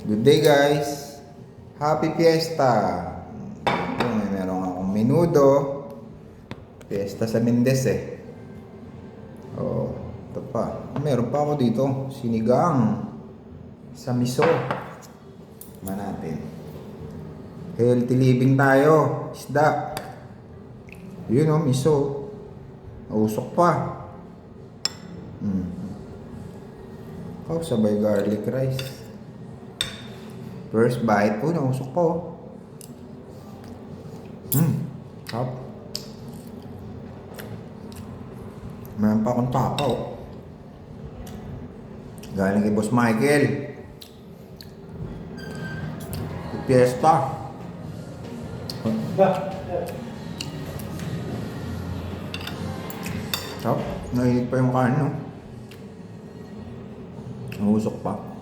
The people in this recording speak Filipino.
Good day guys! Happy Fiesta! Ito, meron akong menudo. Fiesta sa Mendez eh. Oh, ito pa. Meron pa ako dito. Sinigang. Sa miso. Tikman natin. Healthy living tayo. Isda. Yun o, miso. Nausok pa. Oh, sabay garlic rice. First bite po, nausok ko. Sarap. Meron pa akong tapaw. Galing kay Boss Michael. Fiesta. Sarap. Nainit pa yung kanin, no? Nausok pa.